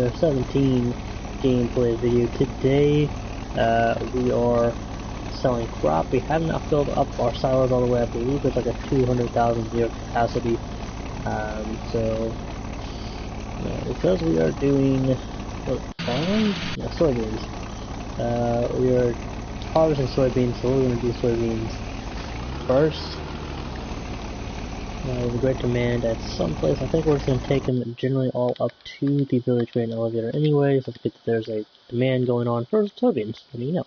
FS17 gameplay video. Today we are selling crop. We have not filled up our silos all the way. I believe it's like a 200,000 liter capacity. Because we are doing soybeans. We are harvesting soybeans, so we're going to do soybeans first. There's a great demand at some place. I think we're just going to take them generally all up to the village grain elevator anyways. Let's get that there's a demand going on for soybeans. What do you know?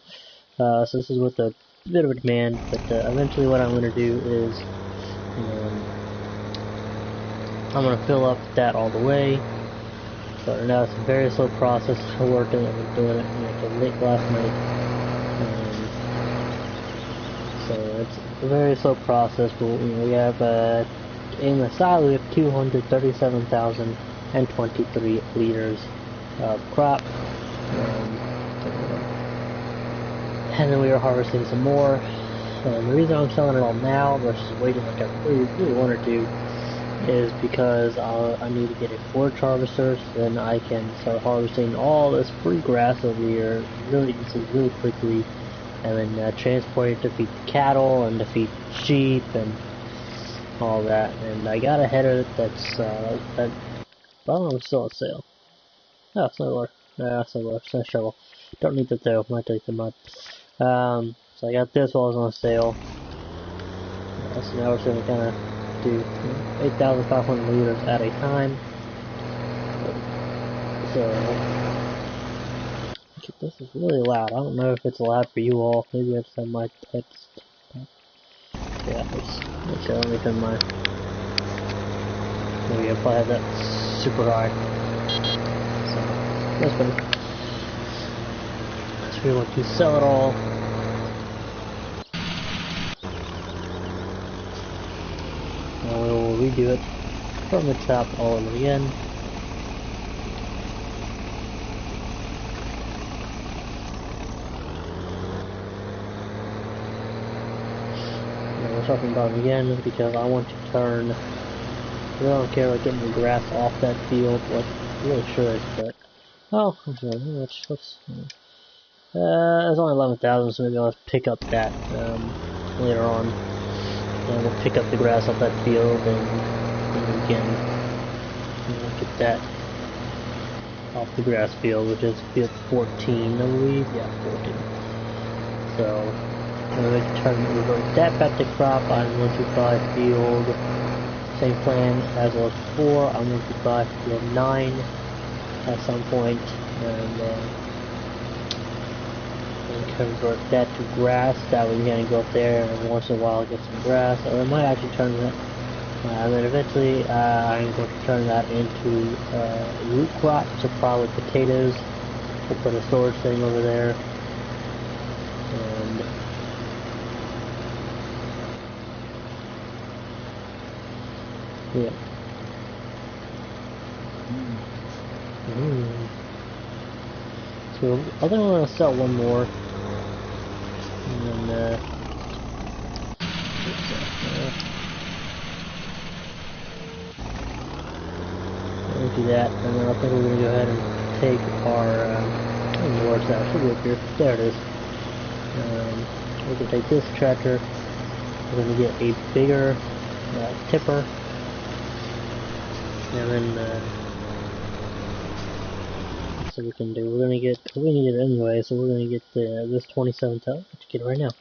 So this is with a bit of a demand, but eventually what I'm going to do is I'm going to fill up that all the way. So right now it's a very slow process. We're doing it until late last night. So it's a very slow process, but we have in the silo we have 237,023 liters of crop, and then we are harvesting some more. And the reason I'm selling it all now versus waiting like I really want to do is because I need to get a forage harvester, so then I can start harvesting all this free grass over here really quickly, and then transport it to feed the cattle and to feed sheep and all that. And I got a header that's I don't know if it's still on sale. Oh, it's no more. No, it's no more. It's no shovel. Don't need that though. Might take the mud. So I got this while it was on sale. So now we're just gonna kind of do 8,500 liters at a time. So this is really loud. I don't know if it's loud for you all. Maybe I just have my text. Yeah, let me turn mine. Maybe I'll probably have that super high. So that's better. So we want to sell it all. Now we will redo it from the top all over again. We're talking about it again because I want to turn. I don't care about getting the grass off that field. Like, I really should, but it's only 11,000, so maybe I'll pick up that later on. And we'll pick up the grass off that field, and we can get that off the grass field, which is field 14, I believe. Yeah, 14. So. I'm going to revert that back to crop on 125 field. Same plan as was before. I'm going to buy field 9 at some point, and convert that to grass. That way, you're going to go up there and once in a while get some grass, or I might actually turn that. And then eventually, I'm going to turn that into root crop, so probably potatoes. We'll put a storage thing over there. And yeah. So I think we're gonna sell one more, and then we'll do that, and then I think we're gonna go ahead and take our where's that? Should be up here. There it is. We can take this tractor. We're gonna get a bigger tipper. And then, so we can do, we need it anyway, so we're gonna get this 27 ton, let's get it right now.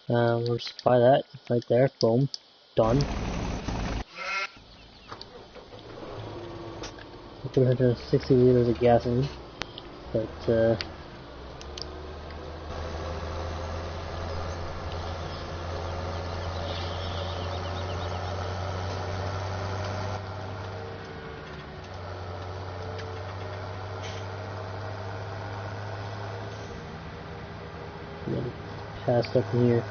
We'll just buy that, right there, boom, done. 360 liters of gasoline, but, passed up in here.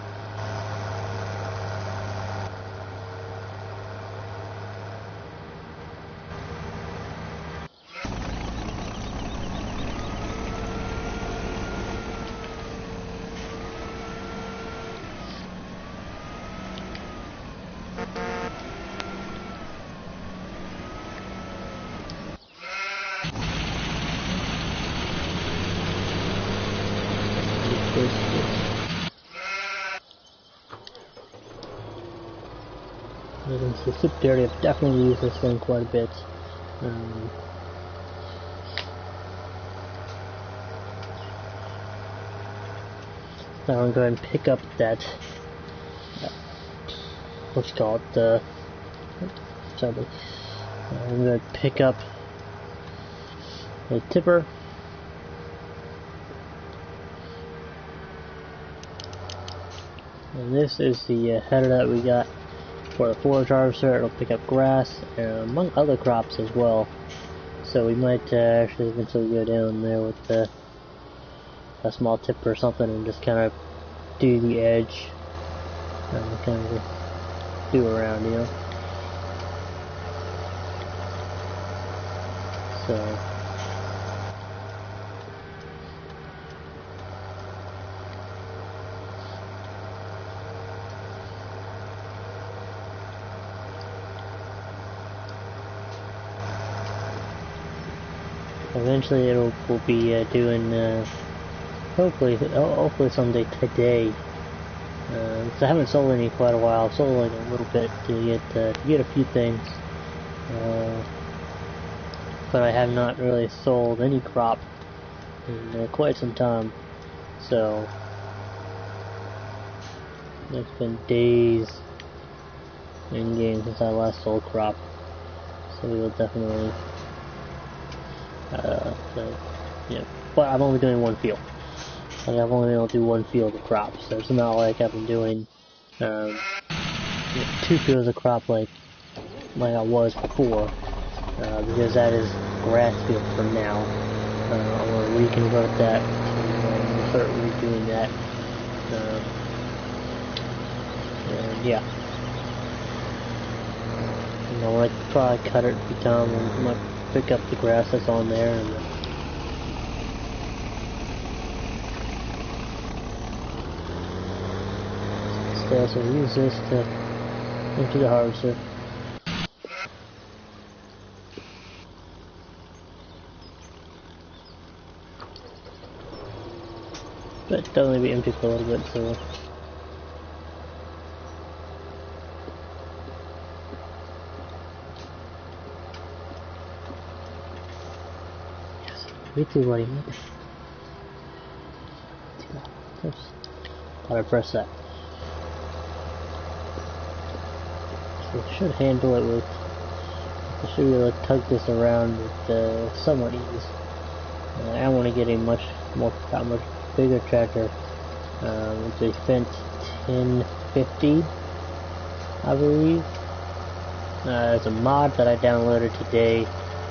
As you can see, super dirty. I've definitely used this thing quite a bit. Now I'm going to pick up that, what's it called, sorry, I'm going to pick up a tipper, and this is the header that we got for the forage harvester. It'll pick up grass, among other crops as well, so we might actually eventually go down there with a small tipper or something and just kind of do the edge and kind of do around, you know. So eventually we'll be doing hopefully someday today. Cause I haven't sold any in quite a while. I've sold like a little bit to get a few things, but I have not really sold any crop in quite some time. So it's been days in game since I last sold crop. So we will definitely, yeah. But I'm only doing one field. Like I've only been able to do one field of crops, so it's not like I've been doing 2 fields of crop like I was before, because that is grass field for now. I'm going to reconvert that and start redoing that, and yeah. I might probably cut it a few times and might pick up the grass that's on there and so use this to empty the harvester. But it'll only be empty for a little bit, so yes, me too, buddy. Oops. Thought I pressed that. So should handle it with. I should be able to tug this around with somewhat ease. I want to get a much bigger tractor. It's a Fendt 1050, I believe. It's a mod that I downloaded today.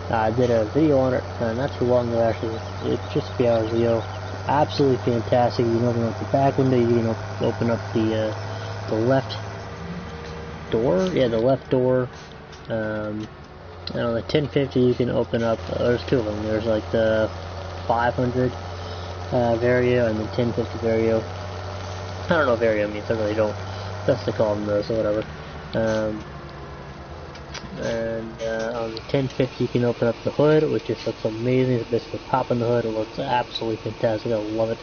I did a video on it not too long ago, actually. It's just a few hours ago. Absolutely fantastic. You can open up the back window. You can open up the left door. Yeah, the left door. And on the 1050, you can open up. There's 2 of them. There's like the 500 Vario and the 1050 Vario. I don't know what Vario means. I really don't. That's they call them those or whatever. And on the 1050 you can open up the hood, which just looks amazing. It's basically popping the hood. It looks absolutely fantastic. I love it.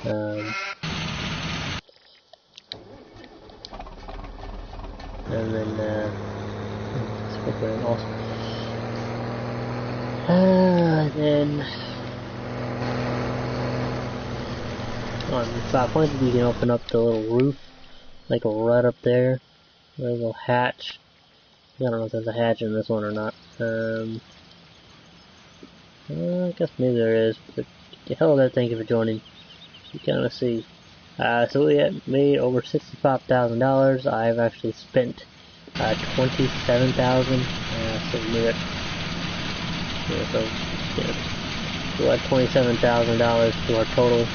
And then let's put that in also. Then on the 500 you can open up the little roof, like right up there. There's a little hatch. I don't know if there's a hatch in this one or not. I guess maybe there is, but the hell of that, thank you for joining. You kind of see. So we had made over $65,000. I've actually spent $27,000. So we it. Yeah, so yeah, we'll have $27,000 to our total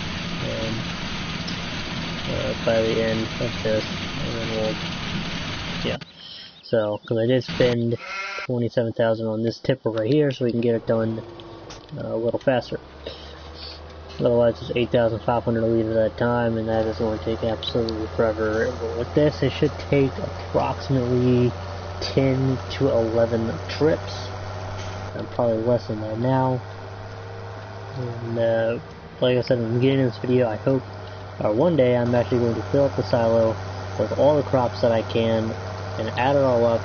by the end of this, and then we'll, yeah. So, because I did spend $27,000 on this tipper right here, so we can get it done a little faster. Otherwise, it's 8,500 liters at a time, and that is going to take absolutely forever. But with this, it should take approximately 10 to 11 trips. And probably less than that now. And like I said in the beginning of this video, I hope one day I'm actually going to fill up the silo with all the crops that I can and add it all up.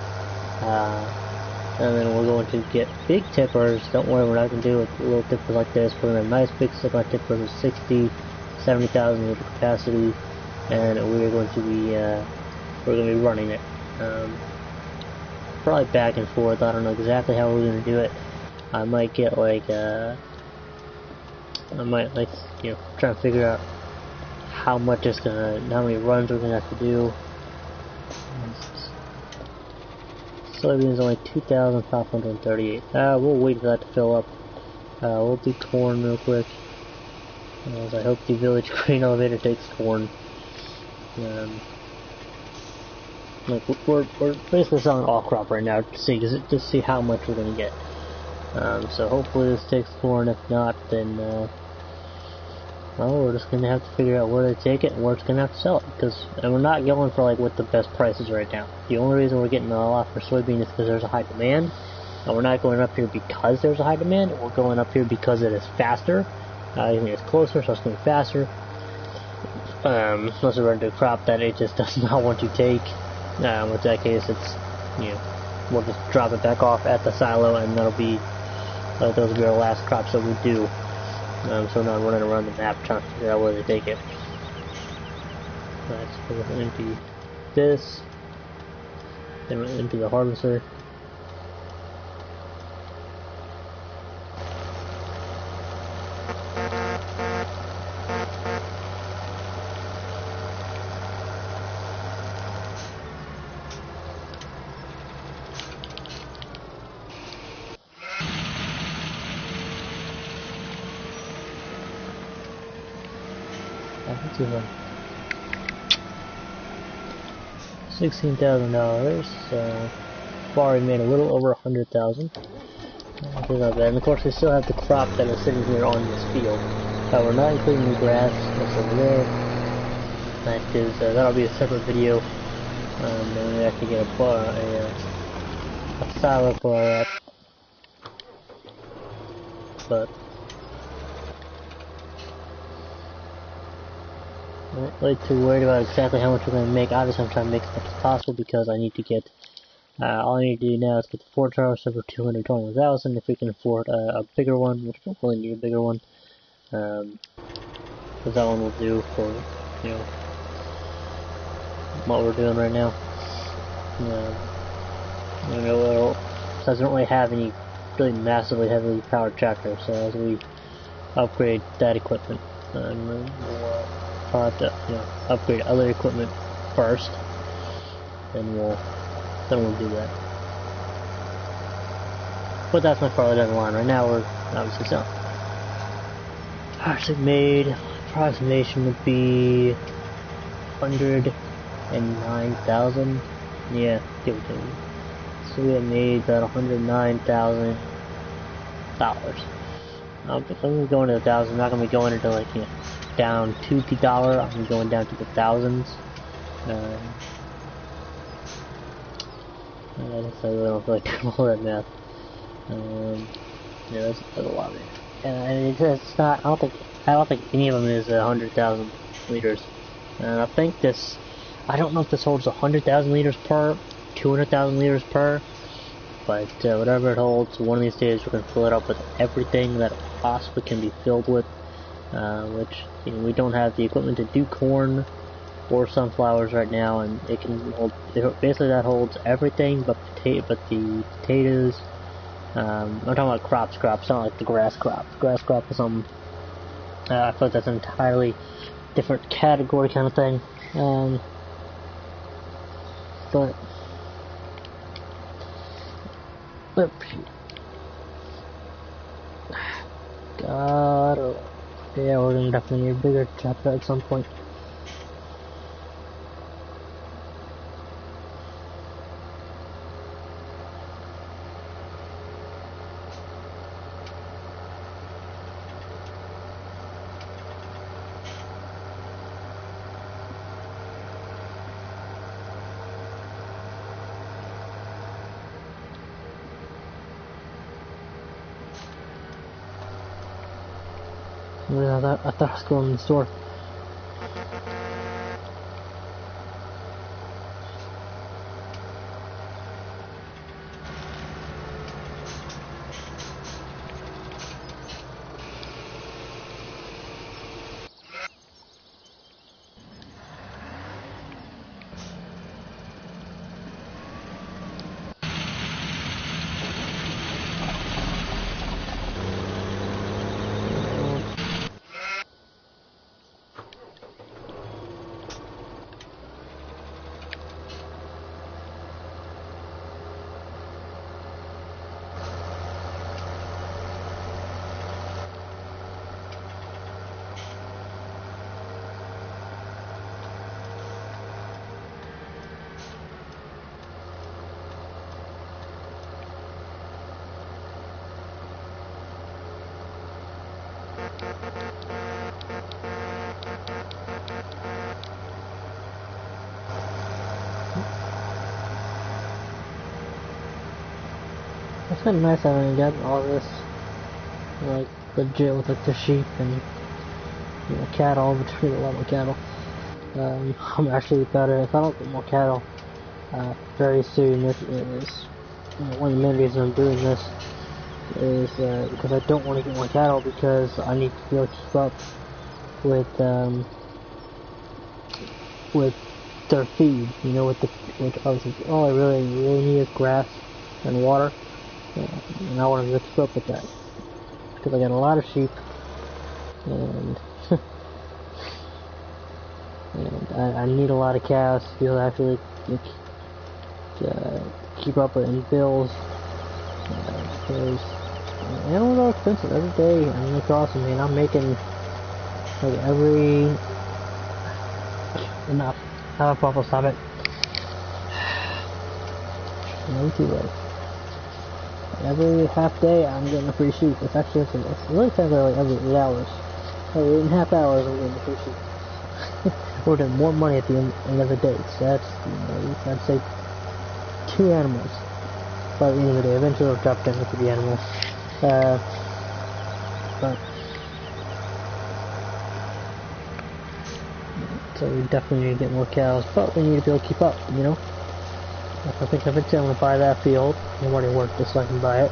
And then we're going to get big tippers. Don't worry, we're not going to do with little tippers like this. We're going to have nice big stick-on tippers with 60, 70,000 liter capacity, and we're going to be running it. Probably back and forth. I don't know exactly how we're going to do it. I might get like I might try to figure out how many runs we're gonna have to do. Soybeans only 2,538. We'll wait for that to fill up. We'll do corn real quick. As I hope the village grain elevator takes corn. Like we're basically selling all crop right now to see how much we're gonna get. So hopefully this takes corn. If not, then well, we're just gonna have to figure out where to take it and where it's gonna have to sell it. And we're not going for like what the best price is right now. The only reason we're getting a lot for soybean is because there's a high demand, and we're not going up here because there's a high demand. We're going up here because it is faster. I think it's closer, so it's going to be faster. Unless we're going to do a crop that it just does not want to take. In that case, it's we'll just drop it back off at the silo, and that'll be those will be our last crops that we do. So we're not running around the map trying to figure out where to take it. Alright, so we're going to empty this. Then we'll empty the harvester. $16,000. So far we made a little over 100,000. Not bad. And of course we still have the crop that is sitting here on this field. We're not including the grass that's over there. That is that'll be a separate video. Then we have to get a silo for that. But I'm not really too worried about exactly how much we're going to make. Obviously I'm trying to make as much as possible because I need to get, all I need to do now is get the forage harvester for 221,000 if we can afford a bigger one, which we don't really need a bigger one. Because that one will do for, what we're doing right now. So I don't really have any really massively heavily powered tractors, so as we upgrade that equipment, we'll have to upgrade other equipment first, then we'll do that. But that's my farther down the line. Right now we're obviously selling. Actually made approximation would be 109,000. Yeah, give or take. So we have made about $109,000. I'm going to go into the thousands. I'm not going to be going into like down to the dollar. I'm going down to the thousands. I guess I really don't feel like doing all that math. Yeah, that's a lot of it. And it's not. I don't think any of them is 100,000 liters. And I think this. I don't know if this holds 100,000 liters per, 200,000 liters per. But whatever it holds, one of these days we're going to fill it up with everything that it possibly can be filled with. Which we don't have the equipment to do corn or sunflowers right now, and it can hold. Basically, that holds everything but the potatoes. I'm talking about crops, not like the grass crop. Grass crop is something. I feel like that's an entirely different category kind of thing. But God, yeah, we're gonna definitely need a bigger tractor at some point. I thought I was going to the store. It's kind of nice having gotten all this, like, legit with like the sheep and cattle, between a lot more cattle. I'm actually better if I don't get more cattle very soon. It is one of the main reasons I'm doing this is because I don't want to get more cattle because I need to be able to keep up with their feed. With obviously all I really need is grass and water. And I want to keep up with that because I got a lot of sheep and and I need a lot of cows to be able to actually keep up with bills because animals are expensive every day. I mean, it's awesome, man. I'm making like enough. How about I'll stop it? No, too late. Every half day I'm getting a free sheep. It's actually it's really kind of like every 8 hours. Every 8.5 hours I'm getting a free sheep. We're getting more money at the end of the day. So that's, I'd say 2 animals by the end of the day. Eventually it'll drop down to 3 animals. So we definitely need to get more cows, but we need to be able to keep up, I think eventually I'm going to buy that field. I've already worked this so I can buy it.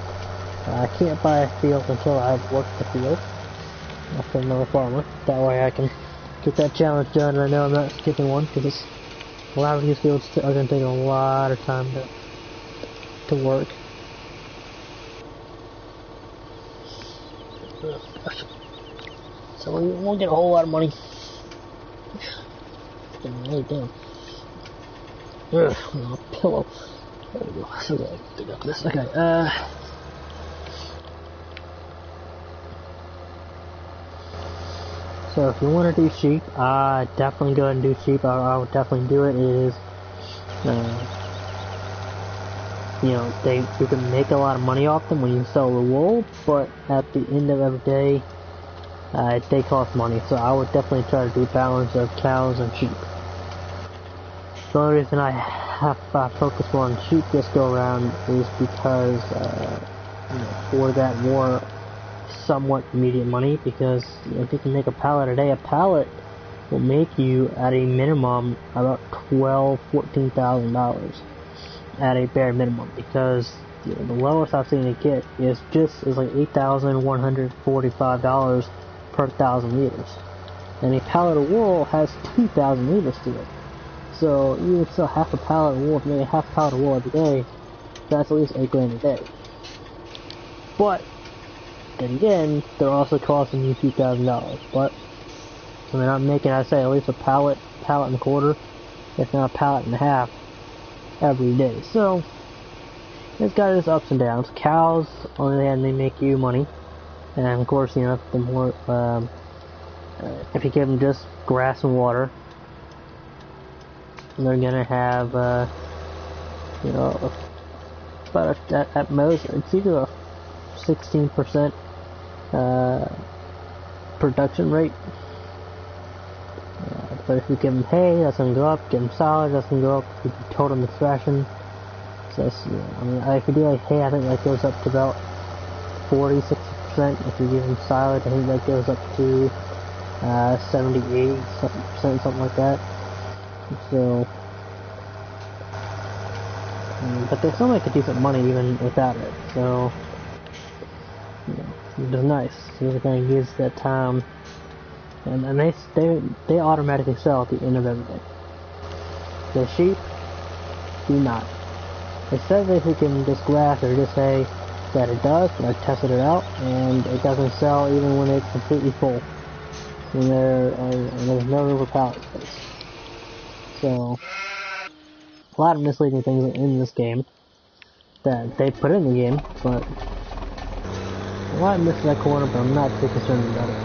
I can't buy a field until I've worked the field. For another farmer. That way I can get that challenge done, and I know I'm not skipping one, because a lot of these fields are going to take a lot of time to work. So we won't get a whole lot of money. It's getting way down. Ugh, a pillow. There we go. So I dig up this. Okay. So if you want to do sheep, definitely go ahead and do sheep. I would definitely do it. It is, you can make a lot of money off them when you sell the wool, but at the end of every day, they cost money. So I would definitely try to do a balance of cows and sheep. The only reason I have focused more on sheep this go around is because for that more somewhat immediate money, because if you can make a pallet a day, a pallet will make you at a minimum about $14,000 at a bare minimum, because the lowest I've seen it get is like $8,145 per 1,000 liters, and a pallet of wool has 2,000 liters to it. So you would sell half a pallet of wool, maybe half a pallet of wool every day. That's at least $8 grand a day. But then again, they're also costing you $2,000. But I mean, I'm making, I'd say, at least a pallet and a quarter, if not a pallet and a half, every day. So it's got its ups and downs. Cows, on the other hand, they make you money, and of course, the more if you give them just grass and water, they're gonna have, about at most, it's either a 16% production rate. But if you give them hay, that's gonna go up. Give them silage, that's gonna go up. If you told them it's ration, so that's, if you do like hay, I think that goes up to about 40-60%. If you give them silage, I think that goes up to 78, something like that. So, but they still make a decent money even without it. So, you know, it's nice. You're gonna use that time, and they automatically sell at the end of every day. The sheep do not. It says if you can just grass or just say that it does, but I tested it out, and it doesn't sell even when it's completely full. And there's no room for pallet space. So, a lot of misleading things in this game that they put in the game, but a lot missed that corner, but I'm not too concerned about it.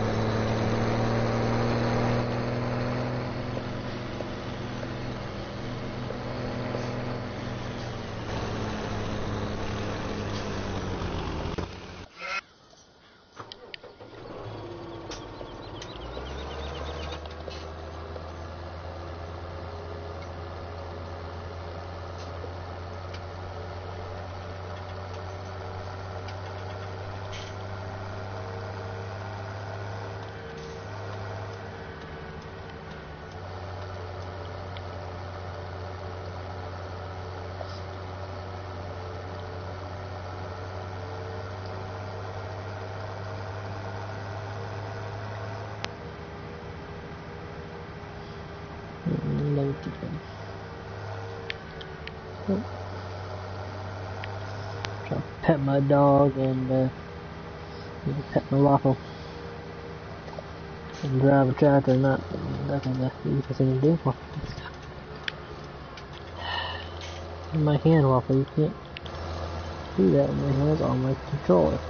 Try to pet my dog and pet my waffle. And drive a tractor, not nothing the easiest thing to do. In my hand waffle, you can't do that with my hands on my controller.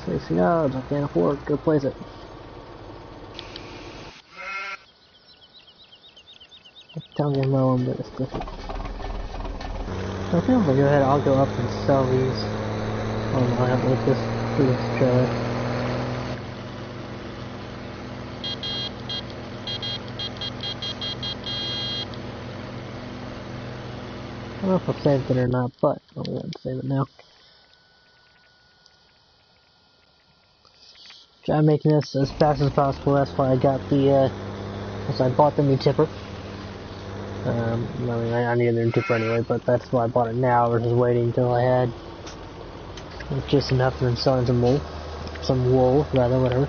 60 yards, I can't afford to place it. Telling you no, I'm gonna stick it. I think I'm gonna go ahead, I'll go up and sell these. Oh no, I have to look through this trailer. I don't know if I've saved it or not, but I'm going to save it now. Try making this as fast as possible, that's why I got the, I bought the new tipper. I mean, I need a new tipper anyway, but that's why I bought it now versus waiting until I had just enough and then selling some wool, rather, whatever.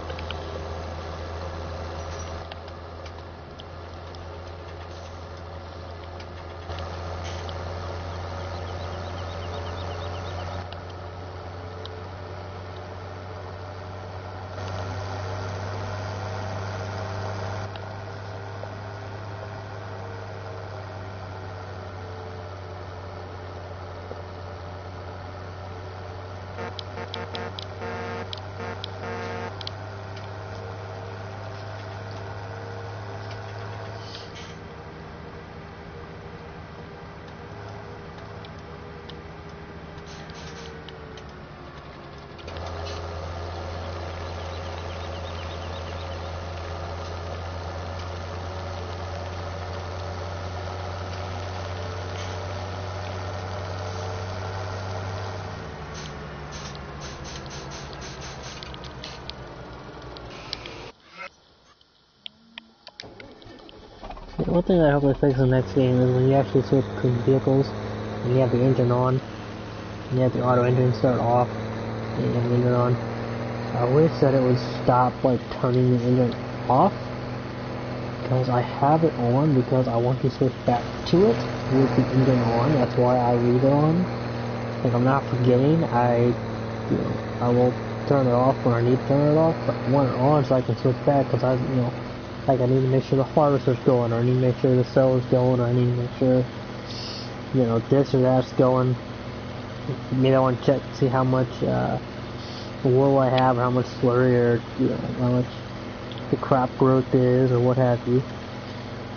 One thing I hope they fix in the next game is when you actually switch between vehicles, and you have the engine on, and you have the auto engine start off, and you have the engine on. I wish that it would stop, like, turning the engine off, because I have it on because I want to switch back to it with the engine on. That's why I leave it on. Like, I'm not forgetting, I will turn it off when I need to turn it off, but I want it on so I can switch back, because like I need to make sure the harvester's going, or I need to make sure the cellar's going, or I need to make sure, this or that's going. Maybe I want to check to see how much wool I have, or how much slurry, or how much the crop growth is, or what have you.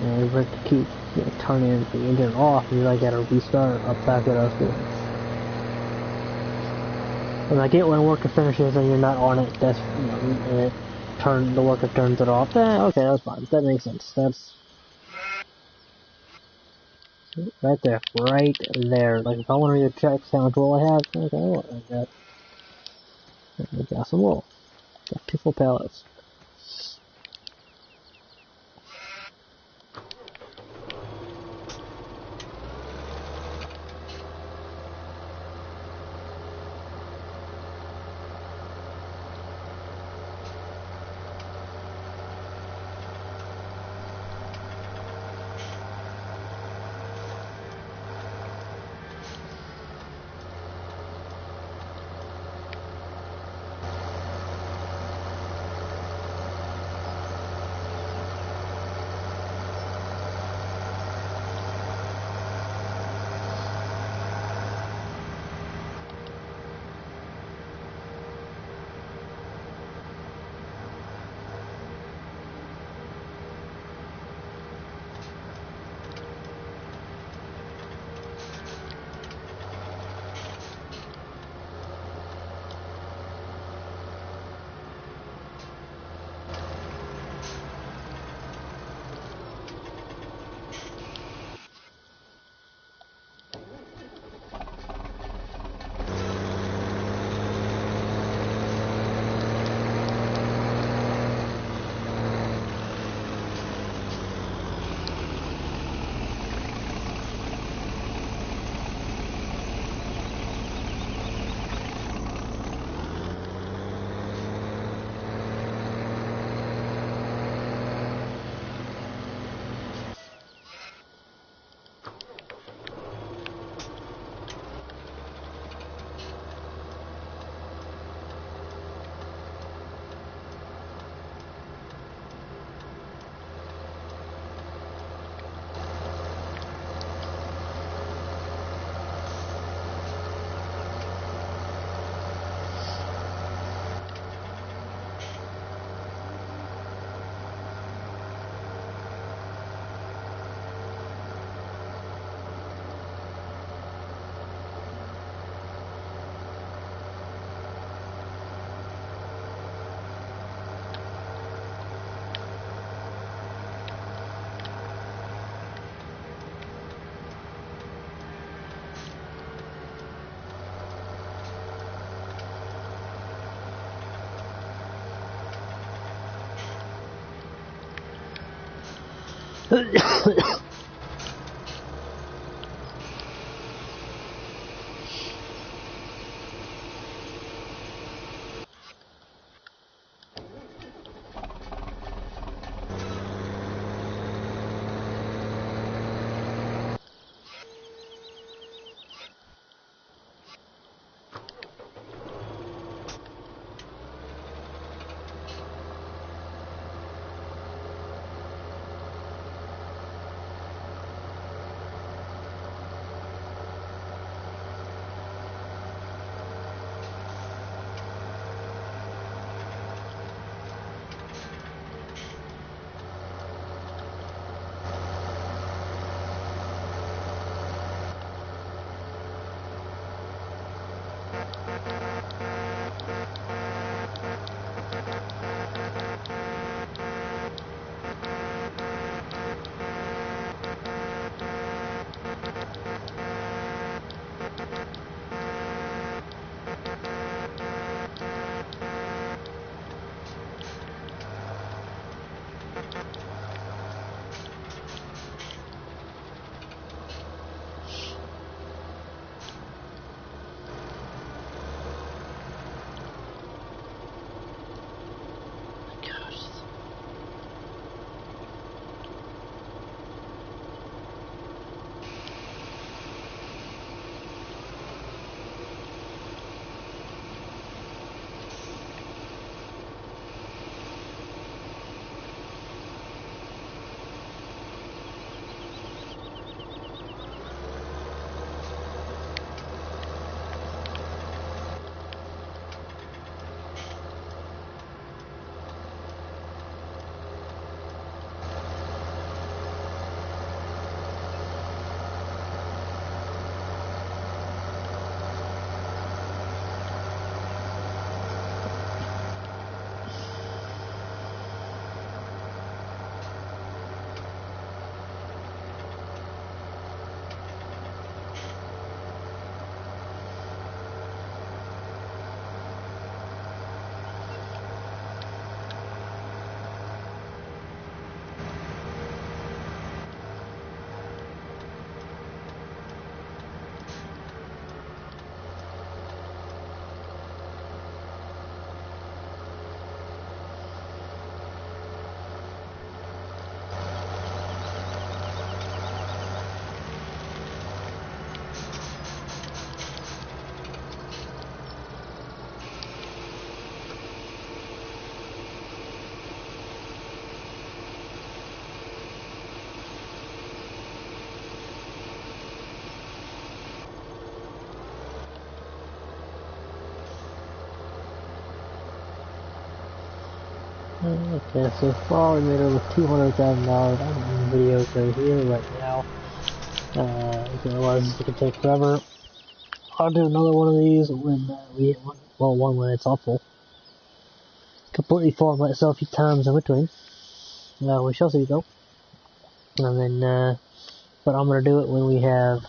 And if I keep turning the engine off, and I gotta restart up back what I was doing. And I get when worker finishes and you're not on it, that's and the worker turns it off. Okay, that's fine. That makes sense. That's right there. Right there. Like, if I want to check how much wool I have, okay, I got some wool. Got 2 full pallets. Okay, so far we made over $200,000 on videos right here, right now. Otherwise this could take forever. I'll do another one of these when we hit one. Well, one when it's awful. Completely fall myself a few times in between. We shall see though. And then, but I'm gonna do it when we have,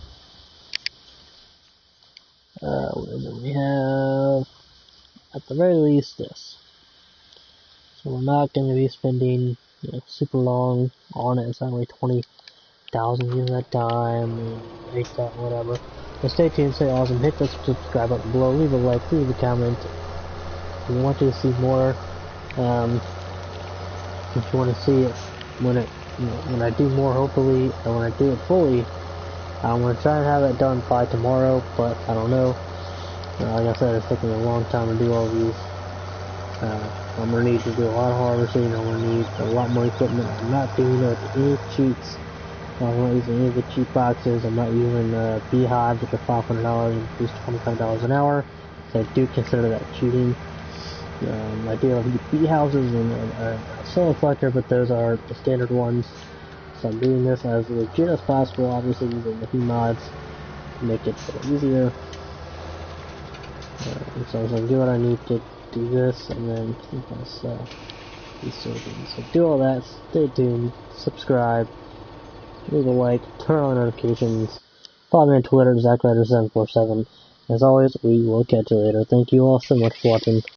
at the very least, this. So we're not gonna be spending, super long on it. It's only 20,000 views at a time, and 8,000, whatever. So stay tuned, stay awesome, hit the subscribe button below, leave a like, leave a comment. If you want to see more, if you want to see it when I do more, hopefully, and when I do it fully, I'm going to try and have it done by tomorrow, but I don't know. Like I said, it's taking a long time to do all these. I'm going to need to do a lot of harvesting. I'm going to need a lot more equipment. I'm not doing it with any cheats. I'm not using any of the cheap boxes. I'm not using beehives, which are $500 and at least $25 an hour. So I do consider that cheating. I do have bee houses and a solar collector, but those are the standard ones. So I'm doing this as legit as possible, obviously using the mods to make it a little easier. So I'm going to do what I need to do this, and then plus these servings. So do all that, stay tuned, subscribe, leave a like, turn on notifications, follow me on Twitter, ZachRider747. As always, we will catch you later. Thank you all so much for watching.